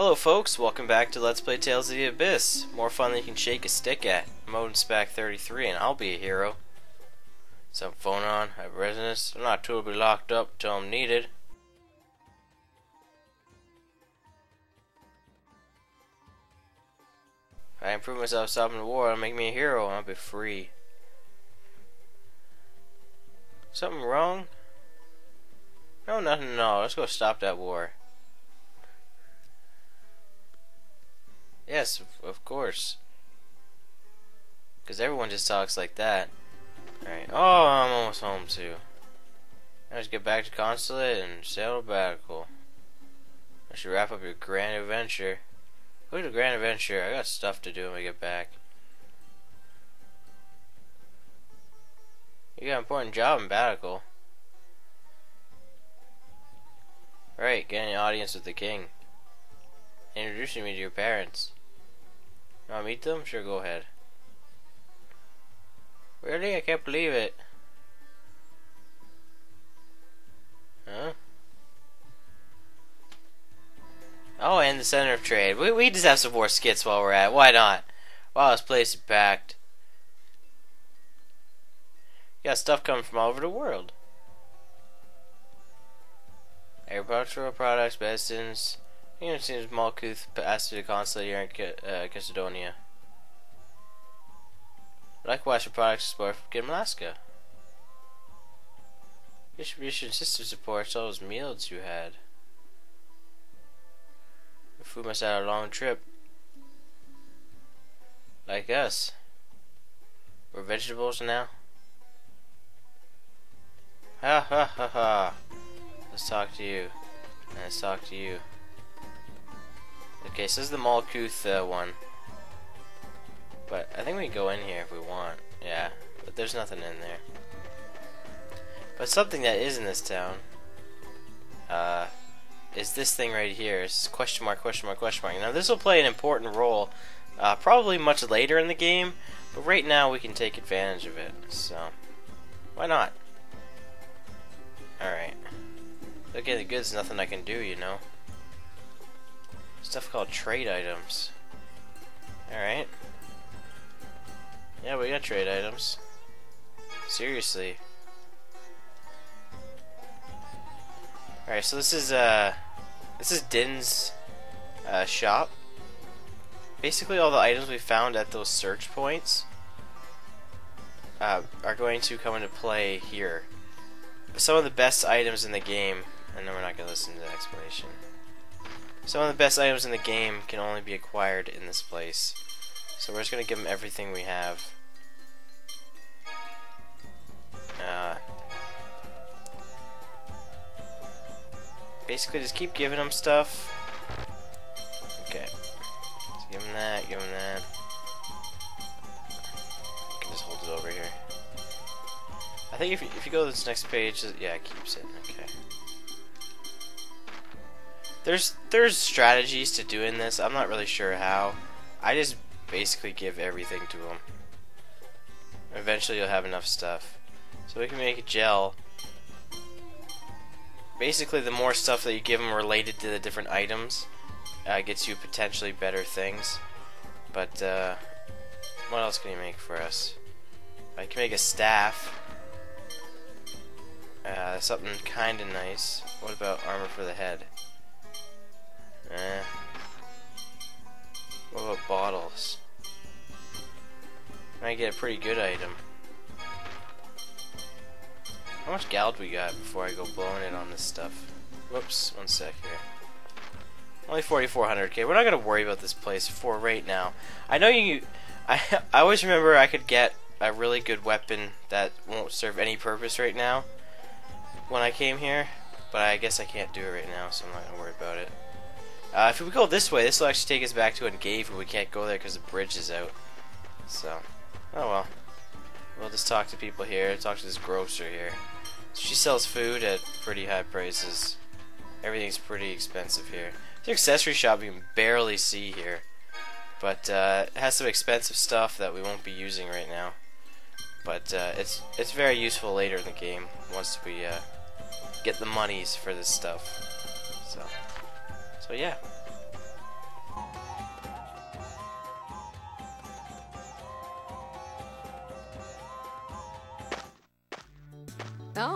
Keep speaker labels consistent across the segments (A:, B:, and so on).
A: Hello folks, welcome back to Let's Play Tales of the Abyss. More fun than you can shake a stick at. I'm Odinspec 33 and I'll be a hero. Some phone on, hyperresonance. I'm not totally locked up until I'm needed. If I improve myself stopping the war, it'll make me a hero and I'll be free. Something wrong? No, nothing at all. Let's go stop that war. Yes, of course. Because everyone just talks like that. Alright. Oh, I'm almost home too. Now just get back to Consulate and sail to Batical. I should wrap up your grand adventure. Look at the grand adventure. I got stuff to do when we get back. You got an important job in Batical. Right, getting an audience with the king. Introducing me to your parents. You want to meet them? Sure, go ahead. Really? I can't believe it. Huh? Oh, and the center of trade. We just have some more skits while we're at it. Why not? Wow, this place is packed. You got stuff coming from all over the world. Agricultural products, medicines. You know, it seems Malkuth passed through the consulate here in Chesedonia. Likewise for products exported from Alaska. Distribution system supports all those meals you had. The food must have had a long trip. Like us. We're vegetables now. Ha ha ha ha. Let's talk to you. And let's talk to you. Okay, so this is the Malkuth one. But I think we can go in here if we want. Yeah, but there's nothing in there. But something that is in this town is this thing right here. It's question mark, question mark, question mark. Now this will play an important role probably much later in the game, but right now we can take advantage of it. So, why not? Alright. Look at the goods, nothing I can do, you know. Stuff called trade items. Alright. Yeah, we got trade items. Seriously. Alright, so this is Din's shop. Basically all the items we found at those search points are going to come into play here. Some of the best items in the game, and then we're not going to listen to the explanation. Some of the best items in the game can only be acquired in this place. So we're just going to give them everything we have. Basically just keep giving them stuff. Okay. So give them that, give them that. I can just hold it over here. I think if you go to this next page, yeah, it keeps it. Okay. There's strategies to doing this. I'm not really sure how. I just basically give everything to them. Eventually you'll have enough stuff. So we can make a gel. Basically the more stuff that you give them related to the different items gets you potentially better things. But what else can you make for us? I can make a staff. Something kinda nice. What about armor for the head? What about bottles? I get a pretty good item. How much gold we got before I go blowing it on this stuff? Whoops, one sec here. Only 4,400. Okay, we're not gonna worry about this place for right now. I know I always remember I could get a really good weapon that won't serve any purpose right now when I came here, but I guess I can't do it right now, so I'm not gonna worry about it. If we go this way, this will actually take us back to Engave, but we can't go there because the bridge is out. So, oh well. We'll just talk to people here, talk to this grocer here. She sells food at pretty high prices. Everything's pretty expensive here. The accessory shop you can barely see here. But it has some expensive stuff that we won't be using right now. But it's very useful later in the game once we get the monies for this stuff. So yeah.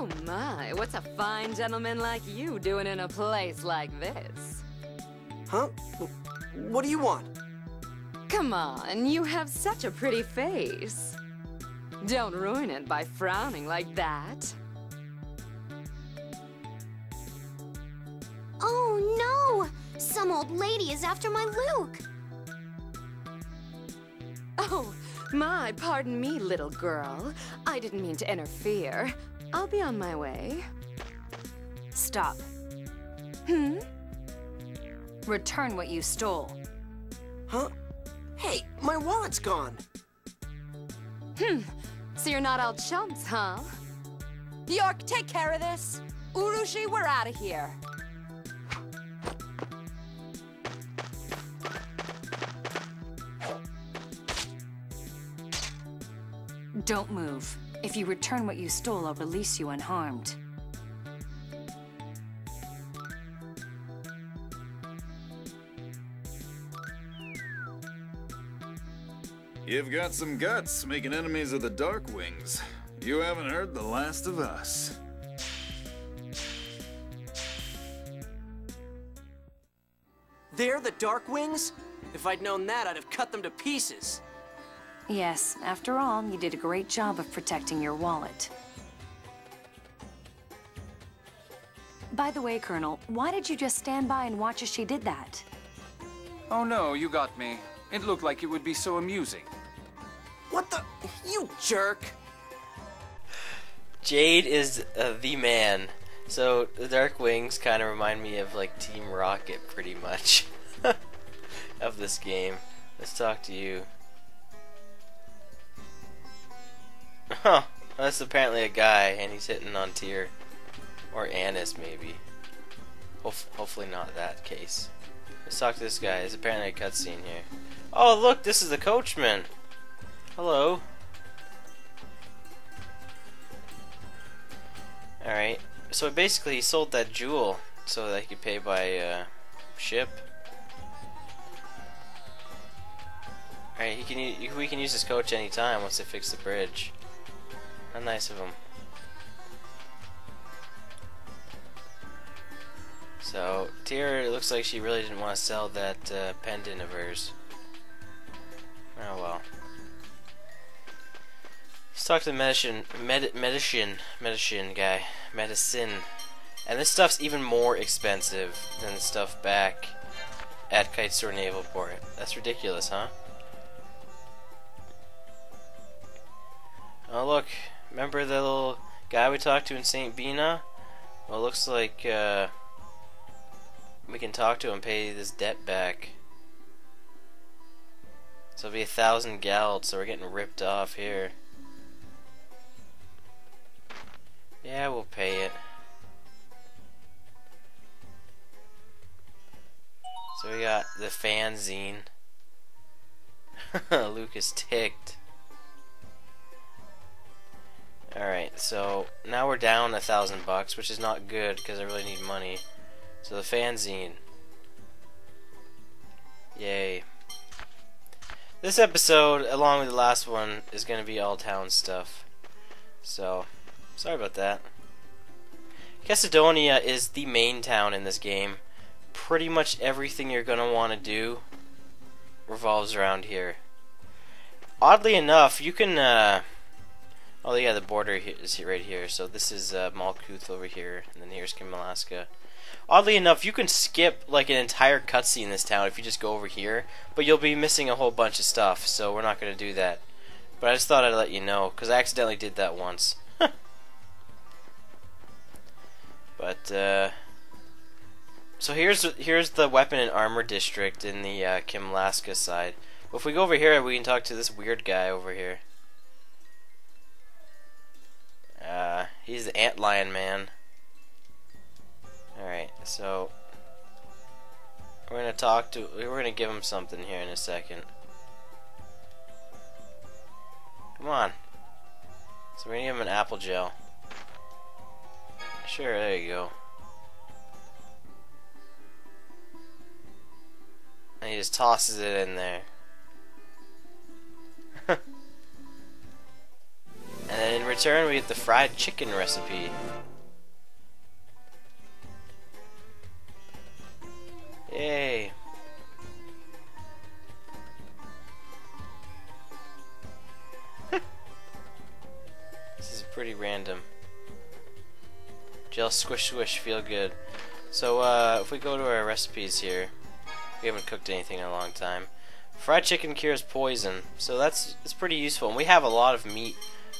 B: Oh my, what's a fine gentleman like you doing in a place like this?
C: Huh? What do you want?
B: Come on, you have such a pretty face. Don't ruin it by frowning like that.
D: Oh no! Some old lady is after my Luke!
B: Oh, my, pardon me, little girl. I didn't mean to interfere. I'll be on my way.
E: Stop. Return what you stole.
C: Huh? Hey, my wallet's gone!
B: So you're not all chumps, huh?
E: York, take care of this. Urushi, we're out of here. Don't move. If you return what you stole, I'll release you unharmed.
F: You've got some guts making enemies of the Dark Wings. You haven't heard the last of us.
C: They're the Dark Wings? If I'd known that, I'd have cut them to pieces.
E: Yes, after all, you did a great job of protecting your wallet. By the way, Colonel, why did you just stand by and watch as she did that?
G: Oh no, you got me. It looked like it would be so amusing.
C: What the? You jerk!
A: Jade is the man. So the Dark Wings kind of remind me of like Team Rocket, pretty much, of this game. Let's talk to you. Huh? That's apparently a guy, and he's hitting on Tyr or Annis, maybe. Hopefully not that case. Let's talk to this guy. There's apparently a cutscene here. Oh, look, this is the coachman. Hello. Alright, so basically he sold that jewel so that he could pay by ship. Alright, we can use this coach anytime once they fix the bridge. How nice of him. So, Tyr, it looks like she really didn't want to sell that pendant of hers. Oh well. Let's talk to the medicine guy. Medicine. And this stuff's even more expensive than the stuff back at Kaitzur Naval Port. That's ridiculous, huh? Oh look, remember the little guy we talked to in St. Bina? Well, it looks like we can talk to him and pay this debt back. So it'll be 1,000 gald, so we're getting ripped off here. Yeah, we'll pay it. So we got the fanzine. Luke is ticked. Alright, so now we're down $1,000, which is not good because I really need money. So the fanzine. Yay. This episode, along with the last one, is going to be all town stuff. So, sorry about that. Chesedonia is the main town in this game. Pretty much everything you're going to want to do revolves around here. Oddly enough, you can... oh yeah, the border is right here. So this is Malkuth over here, and then here's Kimalaska. Oddly enough, you can skip like an entire cutscene in this town if you just go over here, but you'll be missing a whole bunch of stuff, so we're not going to do that. But I just thought I'd let you know, because I accidentally did that once. But, so here's the weapon and armor district in the Kimalaska side. Well, if we go over here, we can talk to this weird guy over here. He's the Antlion man. Alright, so we're gonna give him something here in a second. Come on. So we're gonna give him an apple gel. Sure, there you go. And he just tosses it in there. And And then in return, we get the fried chicken recipe. Yay. This is pretty random. Gel squish squish, feel good. So if we go to our recipes here, we haven't cooked anything in a long time. Fried chicken cures poison, so it's pretty useful. And we have a lot of meat,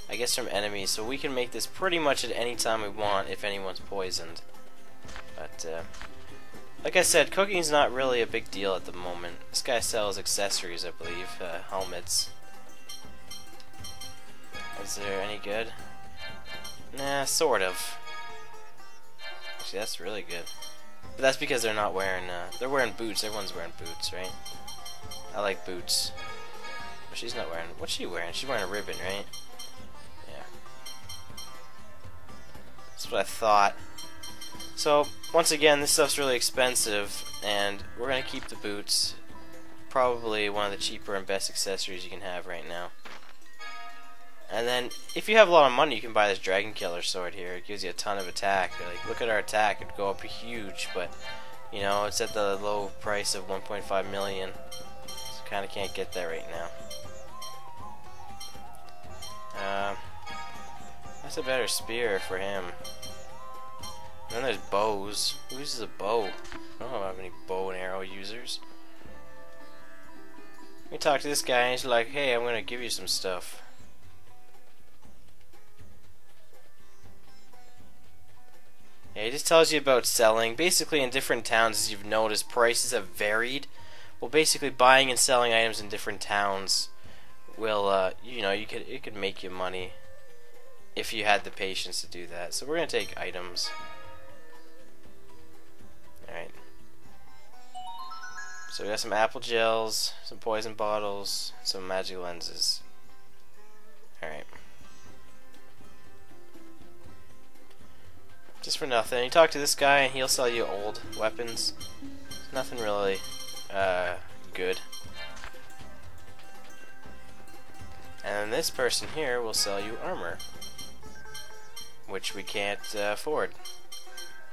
A: I guess, from enemies, so we can make this pretty much at any time we want if anyone's poisoned. But like I said, cooking is not really a big deal at the moment. This guy sells accessories, I believe, helmets. Is there any good? Nah, sort of. Actually, that's really good. But that's because they're not wearing, they're wearing boots. Everyone's wearing boots, right? I like boots. But she's not wearing, what's she wearing? She's wearing a ribbon, right? Yeah. That's what I thought. So, once again, this stuff's really expensive, and we're gonna keep the boots. Probably one of the cheaper and best accessories you can have right now. And then, if you have a lot of money, you can buy this Dragon Killer sword here. It gives you a ton of attack. Like, look at our attack; it'd go up huge, but you know, it's at the low price of 1.5 million. So, kind of can't get that right now. That's a better spear for him. And then there's bows. Who uses a bow? I don't have any bow and arrow users. We talk to this guy, and he's like, "Hey, I'm gonna give you some stuff." Yeah, he just tells you about selling. Basically, in different towns, as you've noticed, prices have varied. Well, basically, buying and selling items in different towns will, you know, it could make you money if you had the patience to do that. So we're gonna take items. All right. So we got some apple gels, some poison bottles, some magic lenses. All right. Just for nothing. You talk to this guy and he'll sell you old weapons. Nothing really good. And then this person here will sell you armor, which we can't afford.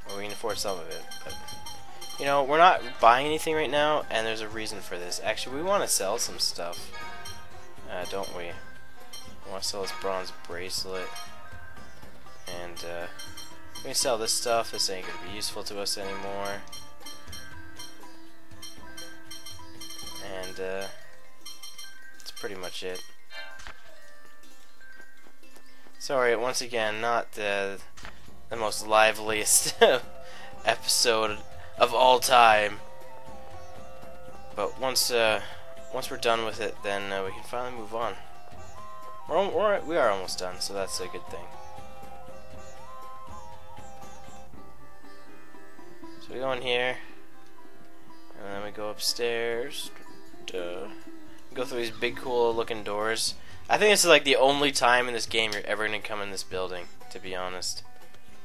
A: Well, we can afford some of it, but you know, we're not buying anything right now, and there's a reason for this. Actually, we want to sell some stuff, don't we? We want to sell this bronze bracelet, and we can sell this stuff. This ain't gonna be useful to us anymore. And that's pretty much it. Sorry, once again, not the most liveliest episode of all time. But once we're done with it, then we can finally move on. We are almost done, so that's a good thing. So we go in here, and then we go upstairs. Go through these big, cool looking doors. I think this is like the only time in this game you're ever gonna come in this building, to be honest.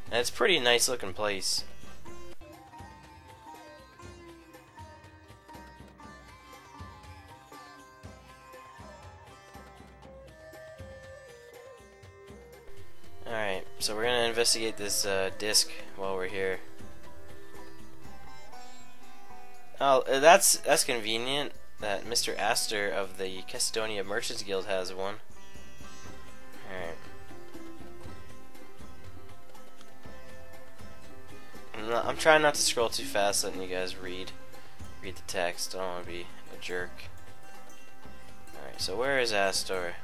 A: And it's a pretty nice looking place. Alright, so we're gonna investigate this disc while we're here. Oh, that's convenient that Mr. Astor of the Chesedonia Merchants Guild has one. Alright. I'm trying not to scroll too fast, letting you guys read the text. I don't want to be a jerk. Alright, so where is Astor?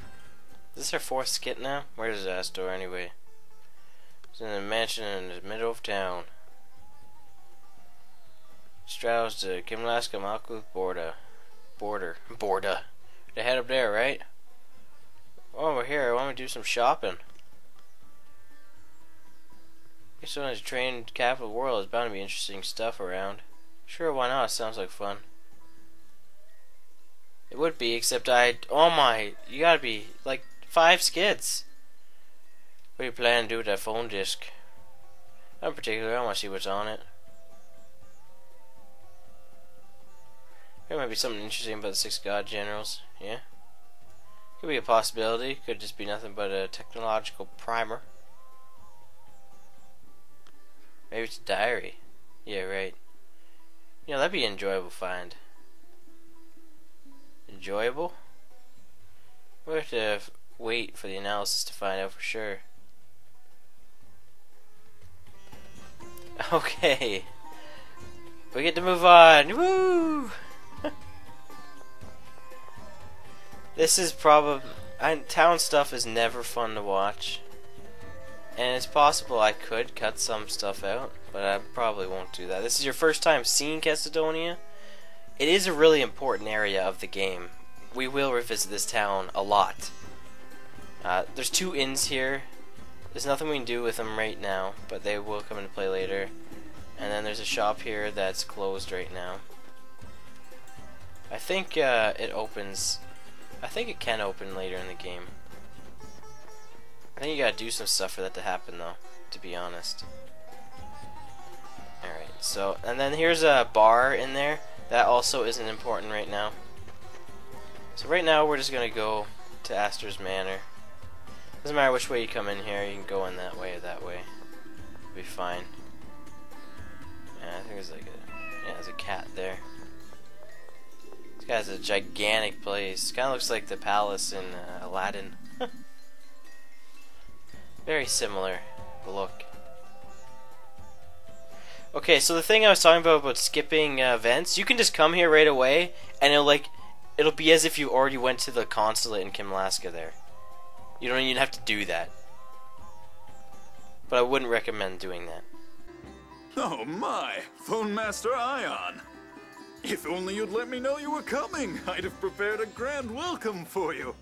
A: Is this our fourth skit now? Where is Astor anyway? It's in a mansion in the middle of town. Straus to Kimlaska Malkuth Border. They head up there, right? Oh, we're here. Why don't we do some shopping? Guess when it's a trained capital of the world, there's bound to be interesting stuff around. Sure, why not? Sounds like fun. It would be, except oh my, you gotta be like 5 skits. What do you plan to do with that phone disc? Not in particular, I want to see what's on it. There might be something interesting about the 6 god generals, yeah? Could be a possibility. Could just be nothing but a technological primer. Maybe it's a diary. Yeah, right. You know, that'd be an enjoyable find. Enjoyable? We'll have to wait for the analysis to find out for sure. Okay. We get to move on. Woo! This is probably... town stuff is never fun to watch. And it's possible I could cut some stuff out, but I probably won't do that. This is your first time seeing Chesedonia. It is a really important area of the game. We will revisit this town a lot. There's 2 inns here. There's nothing we can do with them right now, but they will come into play later. And then there's a shop here that's closed right now. I think it opens... I think it can open later in the game. I think you gotta do some stuff for that to happen though, to be honest. Alright, so, and then here's a bar in there. That also isn't important right now. So right now we're just gonna go to Astor's Manor. Doesn't matter which way you come in here, you can go in that way or that way. It'll be fine. Yeah, I think there's like a, yeah, there's a cat there. This guy's a gigantic place. Kinda looks like the palace in Aladdin. Very similar look. Okay, so the thing I was talking about skipping events, you can just come here right away, and it'll be as if you already went to the consulate in Kimlaska there. You don't even have to do that. But I wouldn't recommend doing that.
F: Oh my, Phone Master Ion. If only you'd let me know you were coming, I'd have prepared a grand welcome for you.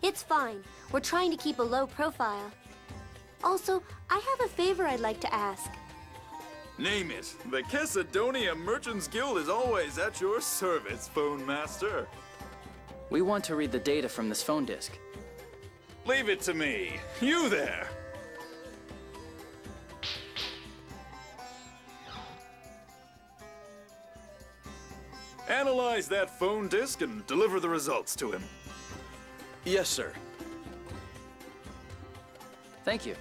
D: It's fine. We're trying to keep a low profile. Also, I have a favor I'd like to ask.
F: Name it. The Chesedonia Merchants Guild is always at your service, Phone Master.
H: We want to read the data from this phone disk.
F: Leave it to me. You there. Analyze that phone disk and deliver the results to him.
I: Yes, sir.
H: Thank you.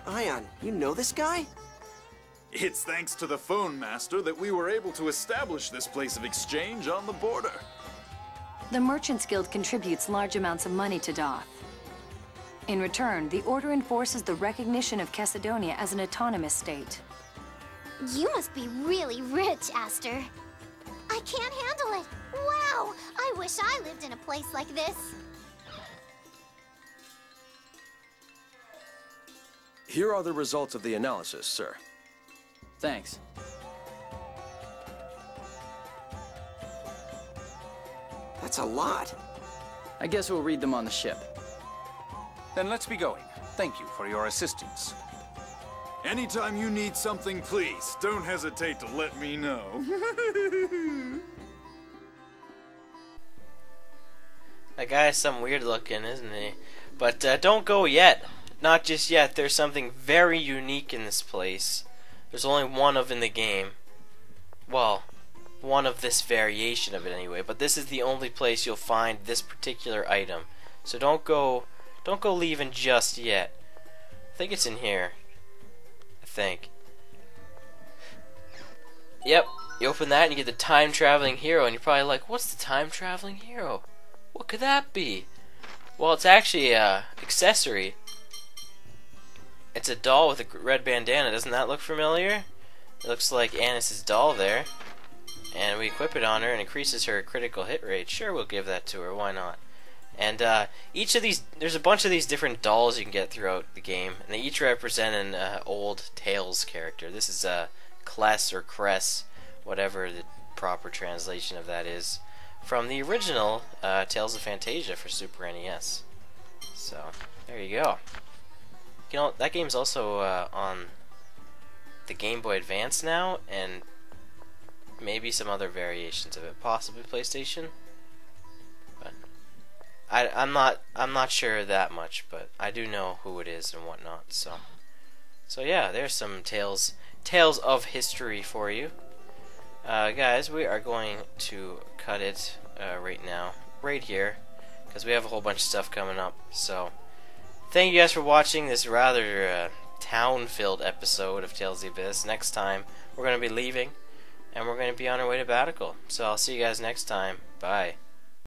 C: Ion, you know this guy?
F: It's thanks to the Phone Master that we were able to establish this place of exchange on the border.
E: The Merchants Guild contributes large amounts of money to Daath. In return, the Order enforces the recognition of Chesedonia as an autonomous state.
D: You must be really rich, Astor. I can't handle it. Wow! I wish I lived in a place like this.
I: Here are the results of the analysis, sir.
H: Thanks.
C: That's a lot.
H: I guess we'll read them on the ship.
G: Then let's be going. Thank you for your assistance.
F: Anytime you need something, please, don't hesitate to let me know.
A: That guy is some weird looking, isn't he? But don't go yet. Not just yet. There's something very unique in this place. There's only one of in the game. Well, one of this variation of it anyway. But this is the only place you'll find this particular item. So don't go leaving just yet. I think it's in here. I think. Yep. You open that and you get the time traveling hero, and you're probably like, what's the time traveling hero? What could that be? Well, it's actually a accessory. It's a doll with a red bandana. Doesn't that look familiar? It looks like Annis's doll there. And we equip it on her and increases her critical hit rate. Sure, we'll give that to her. Why not? And each of these, there's a bunch of these different dolls you can get throughout the game, and they each represent an old Tales character. This is Kless or Cress, whatever the proper translation of that is, from the original Tales of Fantasia for Super NES. So there you go. You know, that game's also on the Game Boy Advance now, and maybe some other variations of it, possibly PlayStation. But I'm not sure that much, but I do know who it is and whatnot. So So yeah, there's some tales of history for you. Guys, we are going to cut it right now, right here, because we have a whole bunch of stuff coming up. So thank you guys for watching this rather town-filled episode of Tales of the Abyss. Next time, we're going to be leaving, and we're going to be on our way to Batical. So I'll see you guys next time. Bye.